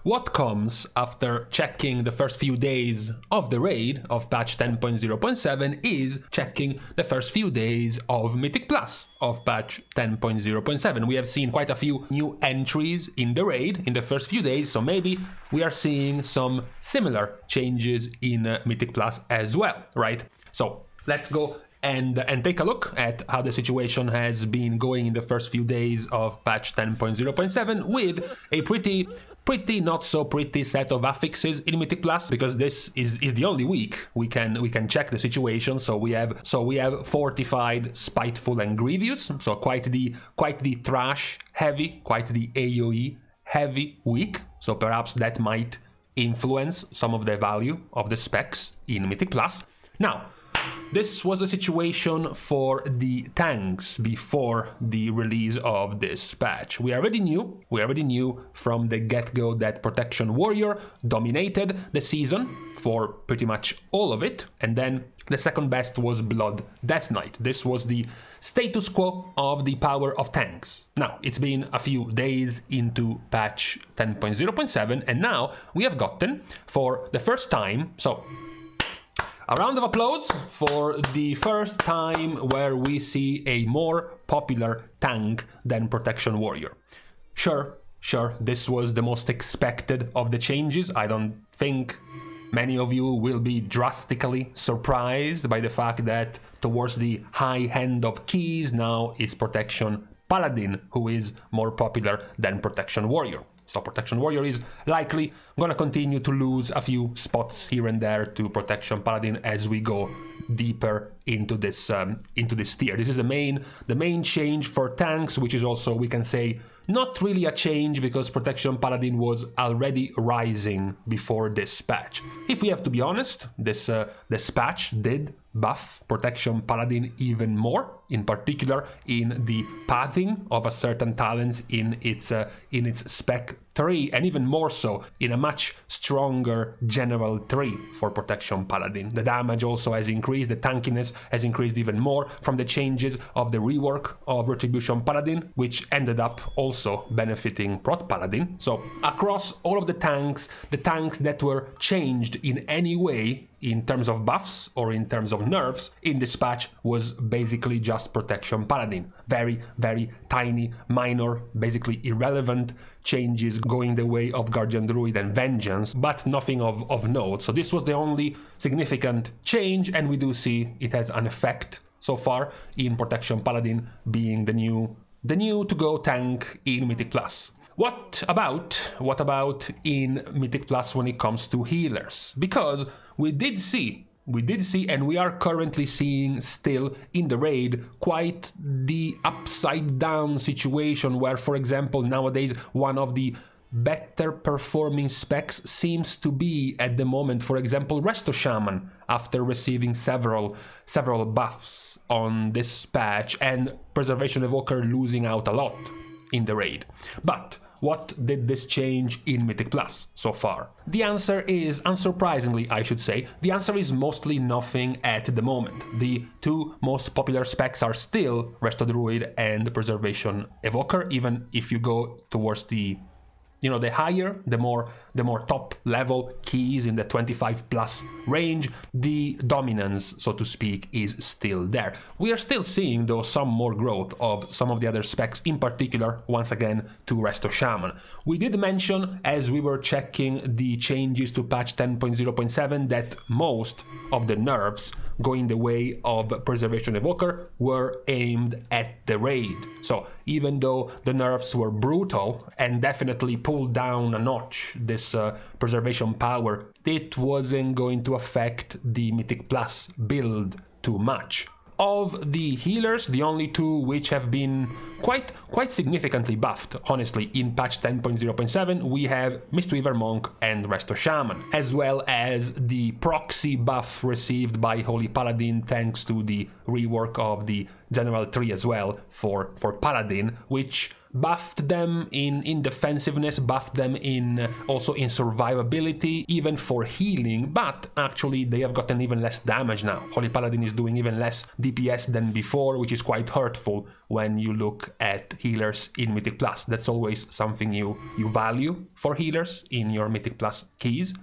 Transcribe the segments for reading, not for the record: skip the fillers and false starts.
What comes after checking the first few days of the raid of patch 10.0.7 is checking the first few days of Mythic Plus of patch 10.0.7. We have seen quite a few new entries in the raid in the first few days, so maybe we are seeing some similar changes in Mythic Plus as well, right? So let's go and take a look at how the situation has been going in the first few days of patch 10.0.7 with a pretty not so pretty set of affixes in Mythic Plus, because this is the only week we can check the situation. So we have fortified, spiteful, and grievous, so quite the trash heavy, quite the AoE heavy week, so perhaps that might influence some of the value of the specs in Mythic Plus. Now, this was the situation for the tanks before the release of this patch. We already knew from the get-go that Protection Warrior dominated the season for pretty much all of it, and then the second best was Blood Death Knight. This was the status quo of the power of tanks. Now, it's been a few days into patch 10.0.7, and now we have gotten, for the first time, so a round of applause for the first time where we see a more popular tank than Protection Warrior. Sure, this was the most expected of the changes. I don't think many of you will be drastically surprised by the fact that towards the high end of keys now is Protection Paladin, who is more popular than Protection Warrior. So Protection Warrior is likely gonna continue to lose a few spots here and there to Protection Paladin as we go deeper into this tier. This is the main change for tanks, which is also, we can say, not really a change because Protection Paladin was already rising before this patch. If we have to be honest, this patch did buff Protection Paladin even more, in particular in the pathing of a certain talent in its spec 3, and even more so in a much stronger general 3 for Protection Paladin. The damage also has increased, the tankiness has increased even more from the changes of the rework of Retribution Paladin, which ended up also benefiting Prot Paladin. So across all of the tanks that were changed in any way in terms of buffs or in terms of nerfs in this patch was basically just Protection Paladin. Very, very tiny, minor, basically irrelevant changes going the way of Guardian Druid and Vengeance, but nothing of note. So this was the only significant change, and we do see it has an effect so far in Protection Paladin being the new to-go tank in Mythic Plus. What about in Mythic Plus when it comes to healers? Because we did see, and we are currently seeing still in the raid, quite the upside down situation where, for example, nowadays one of the better performing specs seems to be at the moment, for example, Resto Shaman, after receiving several buffs on this patch, and Preservation Evoker losing out a lot in the raid. But what did this change in Mythic Plus so far? The answer is, unsurprisingly I should say, the answer is mostly nothing at the moment. The two most popular specs are still Resto Druid and Preservation Evoker, even if you go towards the higher, the more top level keys in the 25 plus range, the dominance, so to speak, is still there. We are still seeing, though, some more growth of some of the other specs, in particular, once again, to Resto Shaman. We did mention, as we were checking the changes to patch 10.0.7, that most of the nerfs going the way of Preservation Evoker were aimed at the raid. So even though the nerfs were brutal and definitely pulled down a notch this preservation power, it wasn't going to affect the Mythic Plus build too much. Of the healers, the only two which have been quite significantly buffed, honestly, in patch 10.0.7, we have Mistweaver Monk and Resto Shaman, as well as the proxy buff received by Holy Paladin thanks to the rework of the General 3 as well for Paladin, which buffed them in defensiveness, buffed them in also in survivability, even for healing, but actually they have gotten even less damage now. Holy Paladin is doing even less DPS than before, which is quite hurtful when you look at healers in Mythic Plus. That's always something you value for healers in your Mythic Plus keys.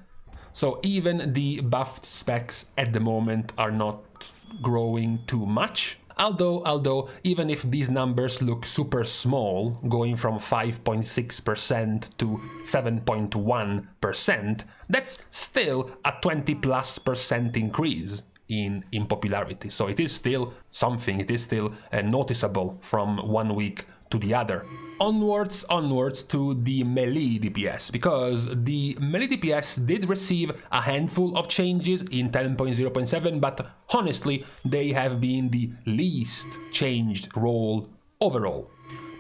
So even the buffed specs at the moment are not growing too much. Although even if these numbers look super small, going from 5.6% to 7.1%, that's still a 20+% increase in popularity. So it is still something, it is still noticeable from one week to the other. Onwards to the melee DPS, because the melee DPS did receive a handful of changes in 10.0.7, but honestly, they have been the least changed role overall.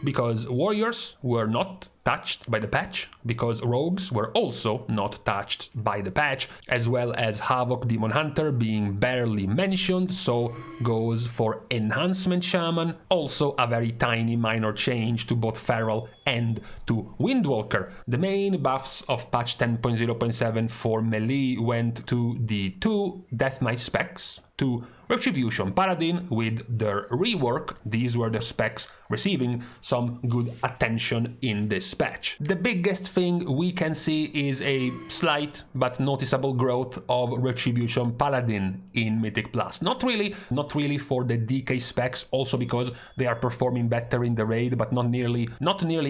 Because warriors were not touched by the patch, because rogues were also not touched by the patch, as well as Havoc Demon Hunter being barely mentioned, so goes for Enhancement Shaman, also a very tiny minor change to both Feral and to Windwalker. The main buffs of patch 10.0.7 for melee went to the 2 Death Knight specs, to Retribution Paladin with their rework. These were the specs receiving some good attention in this patch. The biggest thing we can see is a slight but noticeable growth of Retribution Paladin in Mythic Plus. Not really for the DK specs, also because they are performing better in the raid, but not nearly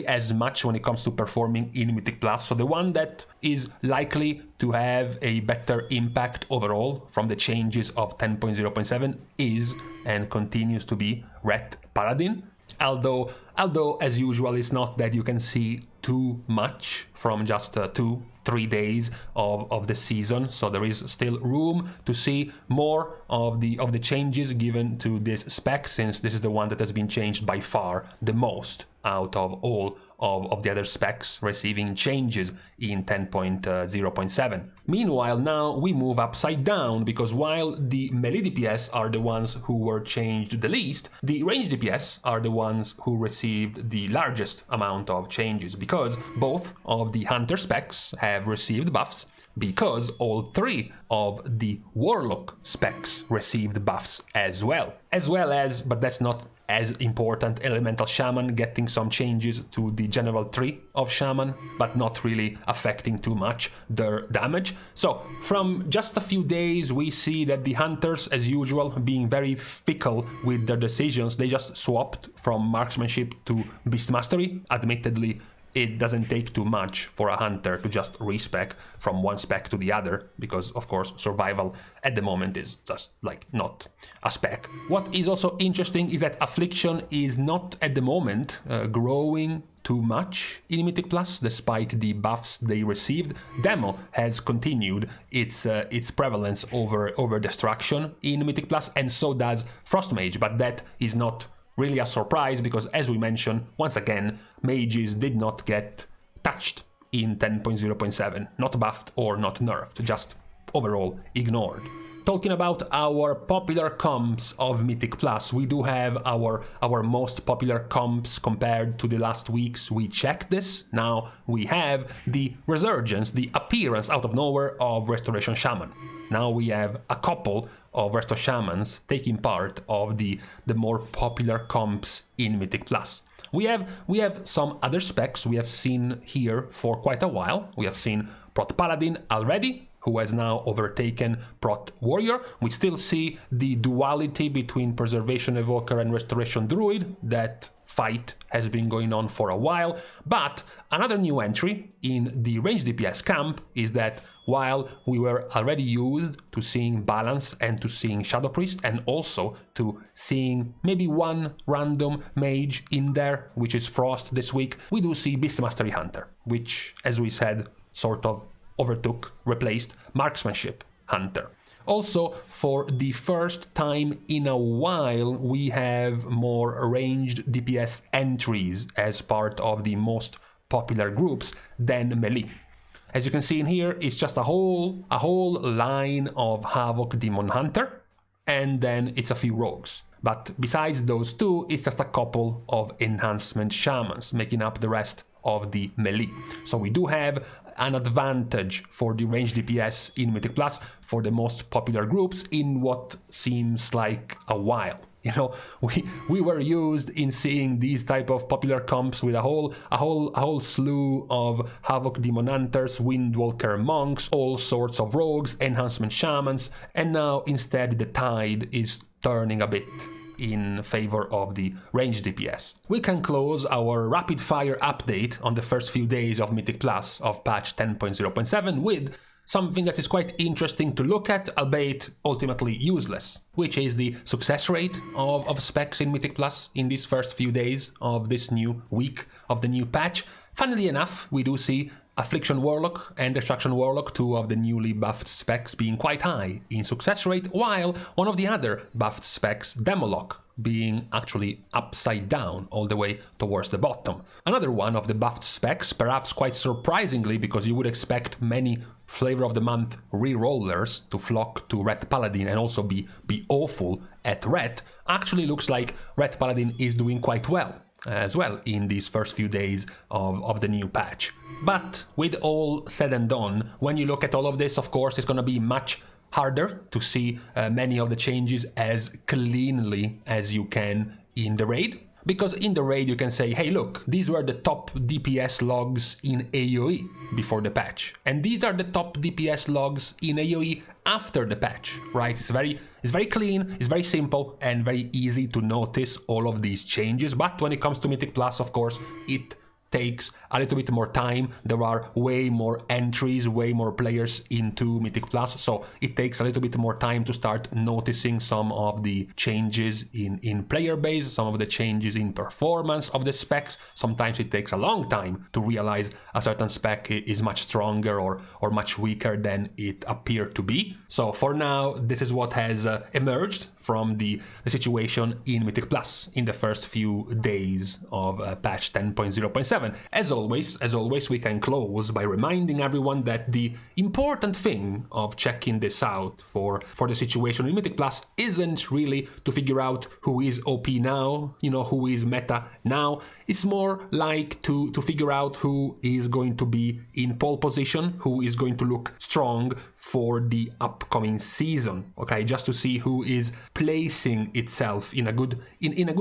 as much when it comes to performing in Mythic Plus. So the one that is likely to have a better impact overall from the changes of 10.0.7 is and continues to be Ret Paladin. Although as usual, it's not that you can see too much from just 2-3 days of the season, so there is still room to see more of the changes given to this spec, since this is the one that has been changed by far the most out of all of the other specs receiving changes in 10.0.7. Meanwhile, now we move upside down, because while the melee DPS are the ones who were changed the least, the range DPS are the ones who received the largest amount of changes, because both of the hunter specs have received buffs, because all 3 of the warlock specs received buffs as well as, but that's not as important, elemental shaman getting some changes to the general tree of shaman, but not really affecting too much their damage. So from just a few days, we see that the hunters, as usual, being very fickle with their decisions. They just swapped from marksmanship to beast mastery. Admittedly, it doesn't take too much for a hunter to just respec from one spec to the other, because of course survival at the moment is just like not a spec. What is also interesting is that affliction is not at the moment growing too much in Mythic Plus, despite the buffs they received. Demo has continued its prevalence over destruction in Mythic Plus, and so does Frost Mage, but that is not really a surprise, because as we mentioned, once again, mages did not get touched in 10.0.7, not buffed or not nerfed, just overall ignored. Talking about our popular comps of Mythic Plus, we do have our most popular comps compared to the last weeks we checked this. Now we have the resurgence, the appearance out of nowhere of Restoration Shaman. Now we have a couple of Resto Shamans taking part of the more popular comps in Mythic Plus. We have some other specs we have seen here for quite a while. We have seen Prot Paladin already, who has now overtaken Prot Warrior. We still see the duality between Preservation Evoker and Restoration Druid. That fight has been going on for a while, but another new entry in the range DPS camp is that while we were already used to seeing Balance and to seeing Shadow Priest, and also to seeing maybe one random mage in there, which is Frost this week, we do see Beast Mastery Hunter, which, as we said, sort of replaced Marksmanship Hunter. Also, for the first time in a while, we have more ranged DPS entries as part of the most popular groups than melee. As you can see in here, it's just a whole line of Havoc Demon Hunter, and then it's a few rogues. But besides those two, it's just a couple of enhancement shamans making up the rest of the melee. So we do have an advantage for the range DPS in Mythic Plus for the most popular groups in what seems like a while. You know, we were used in seeing these type of popular comps with a whole slew of Havoc Demon Hunters, Windwalker monks, all sorts of rogues, enhancement shamans, and now instead the tide is turning a bit in favor of the range DPS. We can close our rapid fire update on the first few days of Mythic Plus of patch 10.0.7 with something that is quite interesting to look at, albeit ultimately useless, which is the success rate of specs in Mythic Plus in these first few days of this new week of the new patch. Funnily enough, we do see Affliction Warlock and Destruction Warlock, two of the newly buffed specs, being quite high in success rate, while one of the other buffed specs, Demolock, being actually upside down all the way towards the bottom. Another one of the buffed specs, perhaps quite surprisingly, because you would expect many Flavor of the Month re-rollers to flock to Red Paladin and also be awful at Red, actually looks like Red Paladin is doing quite well as well in these first few days of the new patch. But with all said and done, when you look at all of this, of course, it's going to be much harder to see many of the changes as cleanly as you can in the raid. Because in the raid you can say, hey look, these were the top DPS logs in AoE before the patch. And these are the top DPS logs in AoE after the patch, right? It's very clean, it's very simple, and very easy to notice all of these changes. But when it comes to Mythic Plus, of course, it takes a little bit more time. There are way more entries, way more players into Mythic Plus, so it takes a little bit more time to start noticing some of the changes in player base, some of the changes in performance of the specs. Sometimes it takes a long time to realize a certain spec is much stronger or much weaker than it appeared to be. So for now, this is what has emerged from the situation in Mythic Plus in the first few days of patch 10.0.7. As always, we can close by reminding everyone that the important thing of checking this out for the situation in Mythic Plus isn't really to figure out who is OP now, you know, who is meta now. It's more like to figure out who is going to be in pole position, who is going to look strong for the upcoming season, okay? Just to see who is placing itself in a good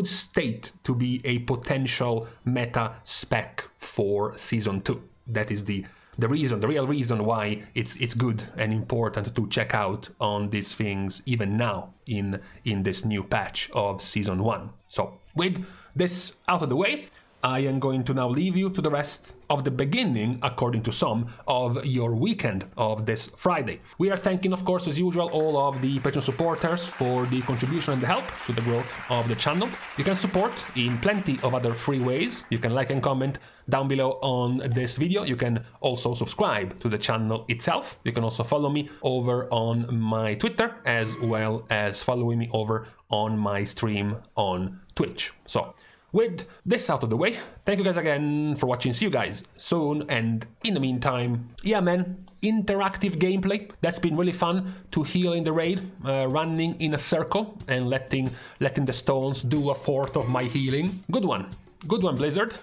state to be a potential meta spec for season 2. That is the real reason why it's good and important to check out on these things even now in this new patch of season 1. So with this out of the way, I am going to now leave you to the rest of the beginning, according to some, of your weekend of this Friday. We are thanking, of course, as usual, all of the Patreon supporters for the contribution and the help to the growth of the channel. You can support in plenty of other free ways. You can like and comment down below on this video. You can also subscribe to the channel itself. You can also follow me over on my Twitter, as well as following me over on my stream on Twitch. So with this out of the way, thank you guys again for watching. See you guys soon, and in the meantime, yeah man, interactive gameplay. That's been really fun to heal in the raid, running in a circle and letting the stones do a fourth of my healing. Good one, Blizzard.